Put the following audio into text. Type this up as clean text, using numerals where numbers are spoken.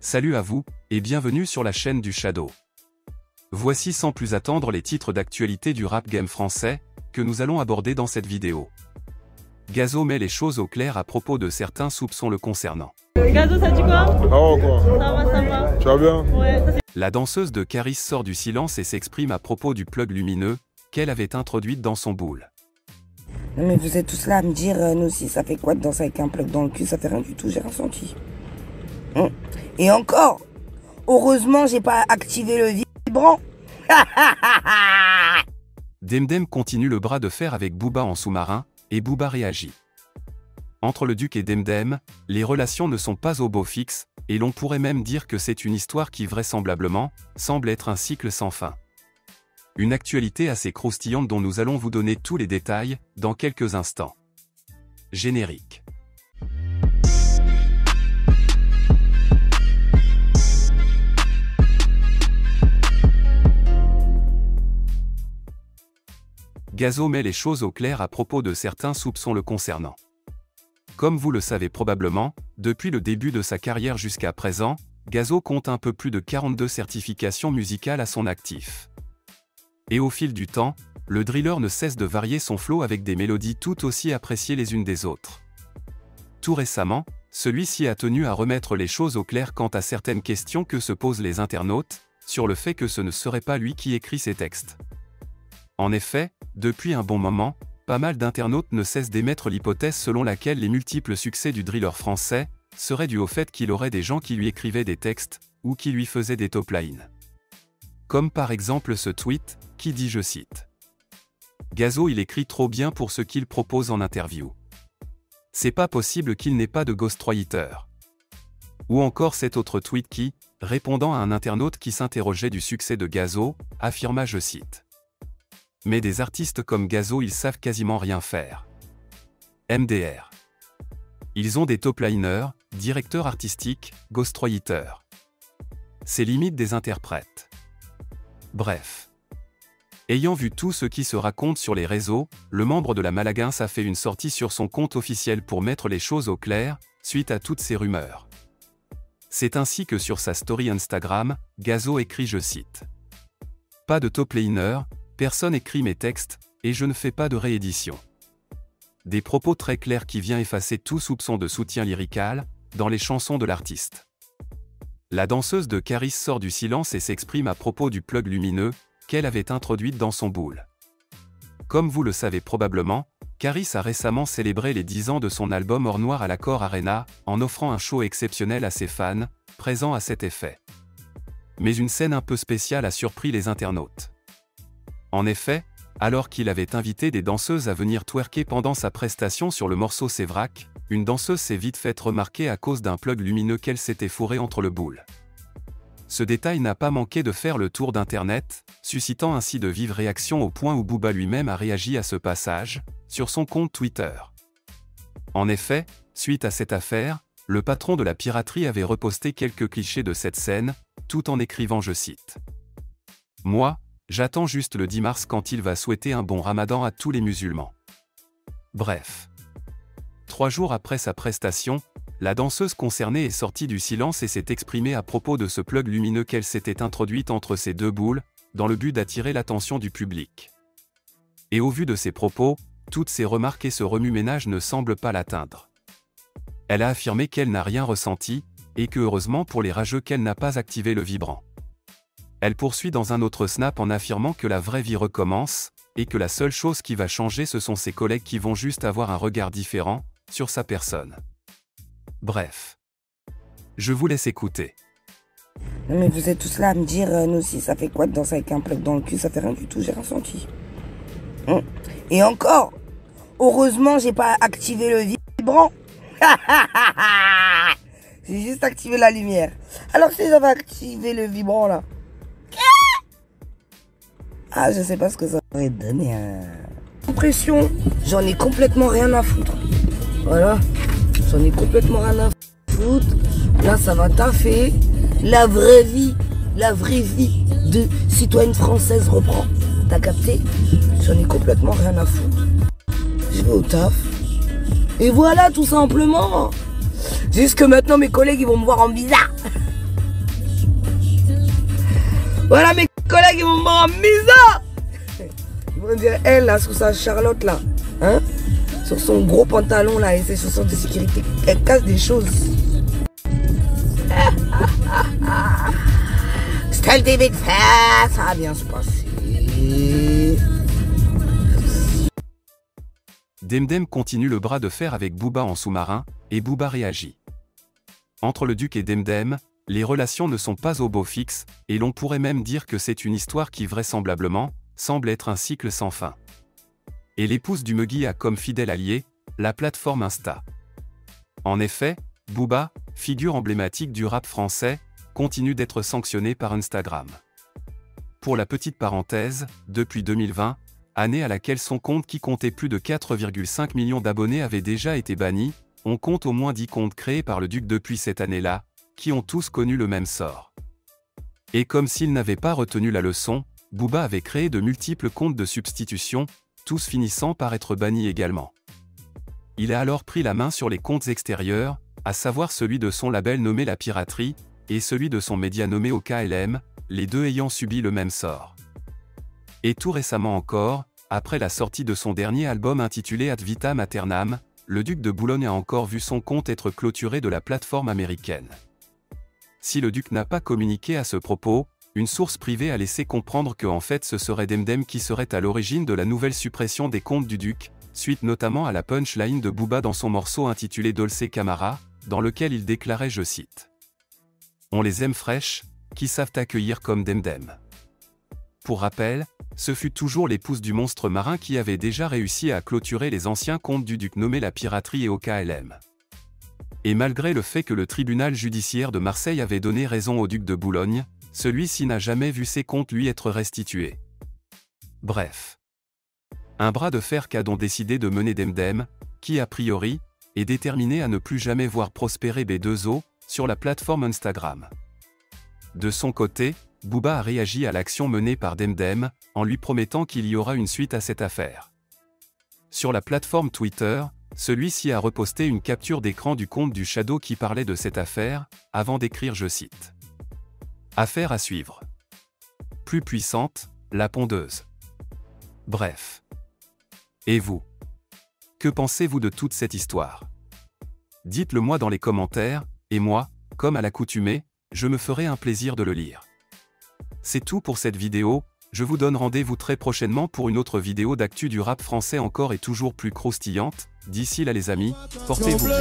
Salut à vous, et bienvenue sur la chaîne du Shadow. Voici sans plus attendre les titres d'actualité du rap game français, que nous allons aborder dans cette vidéo. Gazo met les choses au clair à propos de certains soupçons le concernant. Gazo, ça dit quoi? Quoi. Ça va. Tu vas bien? Ouais, ça La danseuse de Caris sort du silence et s'exprime à propos du plug lumineux, qu'elle avait introduite dans son boule. Non mais vous êtes tous là à me dire, nous aussi, ça fait quoi de danser avec un plug dans le cul? Ça fait rien du tout, j'ai ressenti. Et encore, heureusement, j'ai pas activé le vibrant. Demdem continue le bras de fer avec Booba en sous-marin, et Booba réagit. Entre le Duc et Demdem, les relations ne sont pas au beau fixe, et l'on pourrait même dire que c'est une histoire qui vraisemblablement, semble être un cycle sans fin. Une actualité assez croustillante dont nous allons vous donner tous les détails, dans quelques instants. Générique. Gazo met les choses au clair à propos de certains soupçons le concernant. Comme vous le savez probablement, depuis le début de sa carrière jusqu'à présent, Gazo compte un peu plus de 42 certifications musicales à son actif. Et au fil du temps, le driller ne cesse de varier son flow avec des mélodies tout aussi appréciées les unes des autres. Tout récemment, celui-ci a tenu à remettre les choses au clair quant à certaines questions que se posent les internautes, sur le fait que ce ne serait pas lui qui écrit ses textes. En effet, depuis un bon moment, pas mal d'internautes ne cessent d'émettre l'hypothèse selon laquelle les multiples succès du driller français seraient dus au fait qu'il aurait des gens qui lui écrivaient des textes, ou qui lui faisaient des top lines. Comme par exemple ce tweet, qui dit, je cite, « Gazo il écrit trop bien pour ce qu'il propose en interview. C'est pas possible qu'il n'ait pas de ghostwriter. » Ou encore cet autre tweet qui, répondant à un internaute qui s'interrogeait du succès de Gazo, affirma, je cite, « Mais des artistes comme Gazo ils savent quasiment rien faire. MDR. Ils ont des top liners, directeurs artistiques, ghostwriters. C'est limite des interprètes. Bref. Ayant vu tout ce qui se raconte sur les réseaux, le membre de la Malagueña a fait une sortie sur son compte officiel pour mettre les choses au clair, suite à toutes ces rumeurs. C'est ainsi que sur sa story Instagram, Gazo écrit, je cite, « Pas de top liner, personne écrit mes textes, et je ne fais pas de réédition. » Des propos très clairs qui viennent effacer tout soupçon de soutien lyrical, dans les chansons de l'artiste. La danseuse de Caris sort du silence et s'exprime à propos du plug lumineux, qu'elle avait introduite dans son boule. Comme vous le savez probablement, Caris a récemment célébré les 10 ans de son album Or Noir à l'Accor Arena, en offrant un show exceptionnel à ses fans, présents à cet effet. Mais une scène un peu spéciale a surpris les internautes. En effet, alors qu'il avait invité des danseuses à venir twerker pendant sa prestation sur le morceau C'est Vrac, une danseuse s'est vite faite remarquer à cause d'un plug lumineux qu'elle s'était fourré entre le boule. Ce détail n'a pas manqué de faire le tour d'internet, suscitant ainsi de vives réactions au point où Booba lui-même a réagi à ce passage, sur son compte Twitter. En effet, suite à cette affaire, le patron de la piraterie avait reposté quelques clichés de cette scène, tout en écrivant, je cite, « Moi, j'attends juste le 10 mars quand il va souhaiter un bon ramadan à tous les musulmans. » Bref. 3 jours après sa prestation, la danseuse concernée est sortie du silence et s'est exprimée à propos de ce plug lumineux qu'elle s'était introduite entre ses deux boules, dans le but d'attirer l'attention du public. Et au vu de ses propos, toutes ces remarques et ce remue-ménage ne semblent pas l'atteindre. Elle a affirmé qu'elle n'a rien ressenti, et que heureusement pour les rageux qu'elle n'a pas activé le vibrant. Elle poursuit dans un autre snap en affirmant que la vraie vie recommence, et que la seule chose qui va changer ce sont ses collègues qui vont juste avoir un regard différent, sur sa personne. Bref. Je vous laisse écouter. Non mais vous êtes tous là à me dire, nous aussi, ça fait quoi de danser avec un plug dans le cul? Ça fait rien du tout, j'ai ressenti. Et encore, heureusement, j'ai pas activé le vibrant. J'ai juste activé la lumière. Alors si j'avais activé le vibrant là, ah, je sais pas ce que ça aurait donné. Impression, j'en ai complètement rien à foutre. Voilà, j'en ai complètement rien à foutre. Là, ça va taffer. La vraie vie de citoyenne française reprend. T'as capté? J'en ai complètement rien à foutre. Je vais au taf. Et voilà, tout simplement. Juste que maintenant, mes collègues, ils vont me voir en bizarre. Voilà mes collègues, ils vont me voir en misa. Ils vont dire, elle là, sur sa Charlotte là, hein, sur son gros pantalon là et ses chaussures de sécurité, elle casse des choses. Style des big fast, ça va bien se passer. Demdem continue le bras de fer avec Booba en sous-marin, et Booba réagit. Entre le Duc et Demdem, les relations ne sont pas au beau fixe, et l'on pourrait même dire que c'est une histoire qui vraisemblablement semble être un cycle sans fin. Et l'épouse du Megui a comme fidèle allié la plateforme Insta. En effet, Booba, figure emblématique du rap français, continue d'être sanctionné par Instagram. Pour la petite parenthèse, depuis 2020, année à laquelle son compte qui comptait plus de 4,5 millions d'abonnés avait déjà été banni, on compte au moins 10 comptes créés par le Duc depuis cette année-là, qui ont tous connu le même sort. Et comme s'il n'avait pas retenu la leçon, Booba avait créé de multiples comptes de substitution, tous finissant par être bannis également. Il a alors pris la main sur les comptes extérieurs, à savoir celui de son label nommé La Piraterie, et celui de son média nommé OKLM, les deux ayant subi le même sort. Et tout récemment encore, après la sortie de son dernier album intitulé Ad Vitam Aeternam, le Duc de Boulogne a encore vu son compte être clôturé de la plateforme américaine. Si le Duc n'a pas communiqué à ce propos, une source privée a laissé comprendre que en fait ce serait Demdem qui serait à l'origine de la nouvelle suppression des comptes du Duc, suite notamment à la punchline de Booba dans son morceau intitulé Dolce Camara, dans lequel il déclarait, je cite, « On les aime fraîches, qui savent accueillir comme Demdem ». Pour rappel, ce fut toujours l'épouse du monstre marin qui avait déjà réussi à clôturer les anciens comptes du Duc nommés La Piraterie et OKLM. Et malgré le fait que le tribunal judiciaire de Marseille avait donné raison au Duc de Boulogne, celui-ci n'a jamais vu ses comptes lui être restitués. Bref. Un bras de fer qu'a donc décidé de mener Demdem, qui a priori, est déterminé à ne plus jamais voir prospérer B2O sur la plateforme Instagram. De son côté, Booba a réagi à l'action menée par Demdem, en lui promettant qu'il y aura une suite à cette affaire. Sur la plateforme Twitter, celui-ci a reposté une capture d'écran du compte du Shadow qui parlait de cette affaire, avant d'écrire, je cite, « Affaire à suivre. Plus puissante, la pondeuse. » Bref. Et vous? Que pensez-vous de toute cette histoire? Dites-le moi dans les commentaires, et moi, comme à l'accoutumée, je me ferai un plaisir de le lire. C'est tout pour cette vidéo, je vous donne rendez-vous très prochainement pour une autre vidéo d'actu du rap français encore et toujours plus croustillante. D'ici là les amis, portez-vous bien.